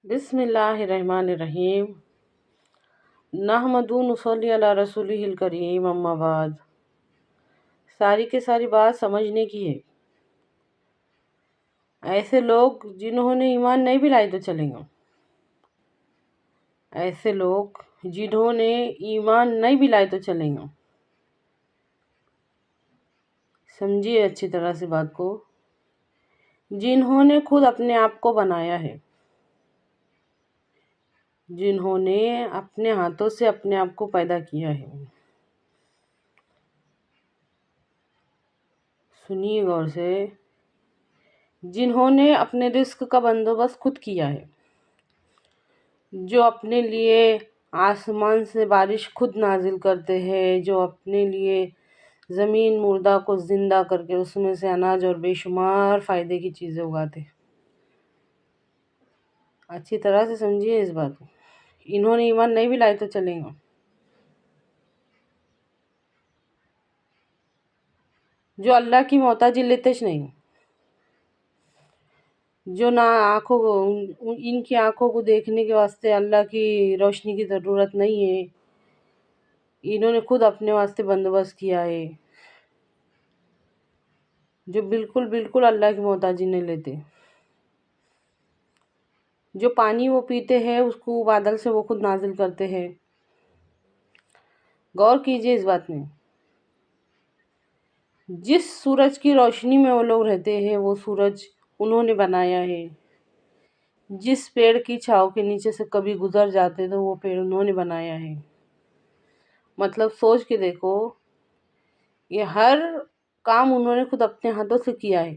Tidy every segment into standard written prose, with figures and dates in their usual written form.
بسم اللہ الرحمن الرحیم نحمدہ نصلی علی رسولہ الکریم اما بعد۔ ساری کے ساری بات سمجھنے کی ہے۔ ایسے لوگ جنہوں نے ایمان نہیں بھی لائے تو چلیں گے، ایسے لوگ جنہوں نے ایمان نہیں بھی لائے تو چلیں گے۔ سمجھیے اچھی طرح سے بات کو۔ جنہوں نے خود اپنے آپ کو بنایا ہے، جنہوں نے اپنے ہاتھوں سے اپنے آپ کو پیدا کیا ہے، سنیے غور سے، جنہوں نے اپنے رزق کا بندوبست خود کیا ہے، جو اپنے لیے آسمان سے بارش خود نازل کرتے ہیں، جو اپنے لیے زمین مردہ کو زندہ کر کے اس میں سے اناج اور بے شمار فائدے کی چیزیں اگاتے ہیں۔ اچھی طرح سے سمجھیے اس بات کو۔ انہوں نے ایمان نہیں بھی لائے تو چلیں گے۔ جو اللہ کی محتاجی لیتے نہیں، جو نہ آنکھوں کو ان کی آنکھوں کو دیکھنے کے واسطے اللہ کی روشنی کی ضرورت نہیں ہے، انہوں نے خود اپنے واسطے بندوبست کیا ہے، جو بالکل اللہ کی محتاجی نہیں لیتے، جو پانی وہ پیتے ہیں اس کو بادل سے وہ خود نازل کرتے ہیں۔ غور کیجئے اس بات میں، جس سورج کی روشنی میں وہ لوگ رہتے ہیں وہ سورج انہوں نے بنایا ہے، جس پیڑ کی چھاؤں کے نیچے سے کبھی گزر جاتے تو وہ پیڑ انہوں نے بنایا ہے۔ مطلب سوچ کے دیکھو، یہ ہر کام انہوں نے خود اپنے ہاتھوں سے کیا ہے،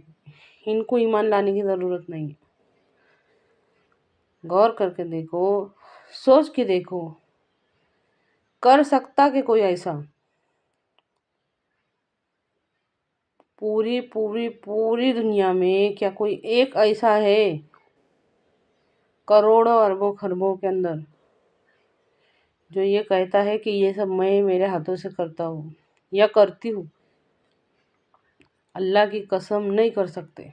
ان کو ایمان لانے کی ضرورت نہیں ہے۔ غور کر کے دیکھو، سوچ کے دیکھو، کر سکتا کہ کوئی ایسا؟ پوری دنیا میں کیا کوئی ایک ایسا ہے کروڑوں اربوں خربوں کے اندر جو یہ کہتا ہے کہ یہ سب میں میرے ہاتھوں سے کرتا ہوں یا کرتی ہوں؟ اللہ کی قسم نہیں کر سکتے۔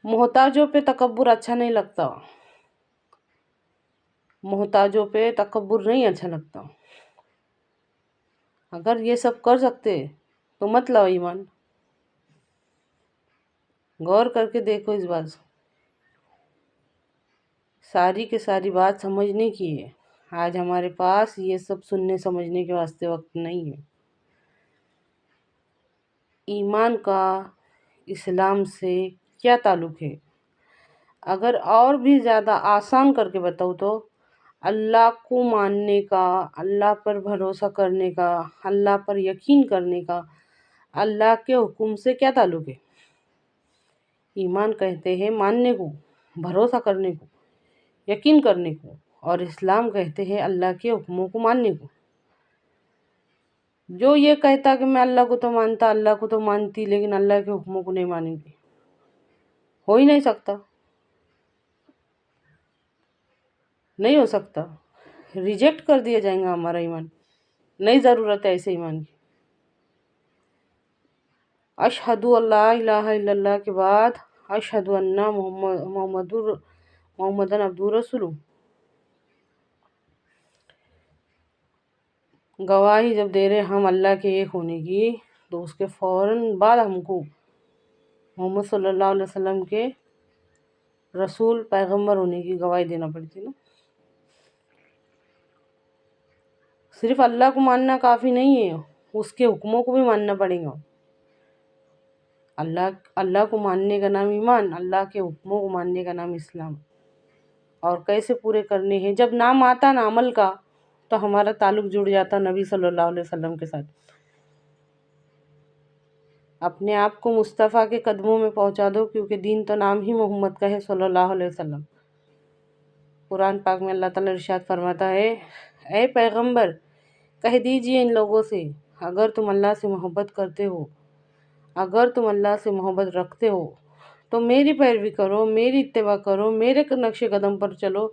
محتاجوں پہ تکبر اچھا نہیں لگتا، محتاجوں پہ تکبر نہیں اچھا لگتا۔ اگر یہ سب کر سکتے تو مت لاؤ ایمان۔ غور کر کے دیکھو اس بات سے، ساری کے ساری بات سمجھنے کی ہے۔ آج ہمارے پاس یہ سب سننے سمجھنے کے واسطے وقت نہیں ہے۔ ایمان کا اسلام سے کیا تعلق ہے؟ اگر اور بھی زیادہ آسان کر کے بتاؤ تو اللہ کو ماننے کا، اللہ پر بھروسہ کرنے کا، اللہ پر یقین کرنے کا اللہ کے حکم سے کیا تعلق ہے؟ ایمان کہتے ہیں ماننے کو، بھروسہ کرنے کو، یقین کرنے کو، اور اسلام کہتے ہیں اللہ کے حکموں کو ماننے کو۔ جو یہ کہتا کہ میں اللہ کو تو مانتا، اللہ کو تو مانتی، لیکن اللہ کے حکموں کو نہیں مانیں گے، ہو ہی نہیں سکتا، نہیں ہو سکتا، ریجیکٹ کر دیا جائیں گا ہمارا ایمان، نہیں ضرورت ہے ایسے ایمان کی۔ اشہد اللہ الہ الا اللہ کے بعد اشہد ان محمدن عبدہ رسول، گواہی جب دے رہے ہم اللہ کے ایک ہونے کی تو اس کے فوراً بعد ہم کو محمد صلی اللہ علیہ وسلم کے رسول پیغمبر ہونے کی گواہی دینا پڑتی نا۔ صرف اللہ کو ماننا کافی نہیں ہے، اس کے حکموں کو بھی ماننا پڑے گا۔ اللہ کو ماننے کا نام ایمان، اللہ کے حکموں کو ماننے کا نام اسلام۔ اور کیسے پورے کرنے ہیں؟ جب نام آتا نا عمل کا تو ہمارا تعلق جڑ جاتا نبی صلی اللہ علیہ وسلم کے ساتھ۔ اپنے آپ کو مصطفیٰ کے قدموں میں پہنچا دو، کیونکہ دین تو نام ہی محمد کا ہے صلی اللہ علیہ وسلم۔ قرآن پاک میں اللہ تعالیٰ ارشاد فرماتا ہے، اے پیغمبر کہہ دیجئے ان لوگوں سے، اگر تم اللہ سے محبت کرتے ہو، اگر تم اللہ سے محبت رکھتے ہو تو میری پیروی کرو، میری اتباع کرو، میرے نقش قدم پر چلو،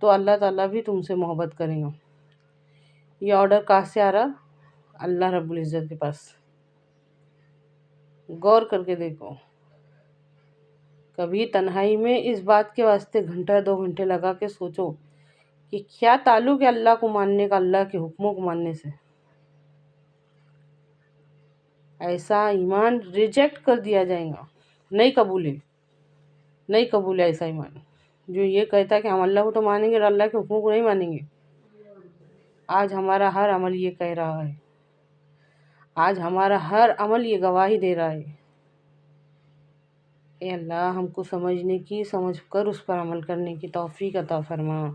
تو اللہ تعالیٰ بھی تم سے محبت کرے گا۔ یہ آرڈر کہاں سے آ رہا؟ اللہ رب العزت کے پاس۔ غور کر کے دیکھو، کبھی تنہائی میں اس بات کے واسطے گھنٹہ 2 گھنٹے لگا کے سوچو کہ کیا تعلق ہے اللہ کو ماننے کا اللہ کے حکموں کو ماننے سے۔ ایسا ایمان ریجیکٹ کر دیا جائے گا، نہیں قبول ہے ایسا ایمان جو یہ کہتا ہے کہ ہم اللہ کو تو مانیں گے اور اللہ کے حکموں کو نہیں مانیں گے۔ آج ہمارا ہر عمل یہ کہہ رہا ہے، آج ہمارا ہر عمل یہ گواہی دے رہا ہے۔ اے اللہ ہم کو سمجھنے کی، سمجھ کر اس پر عمل کرنے کی توفیق عطا فرما۔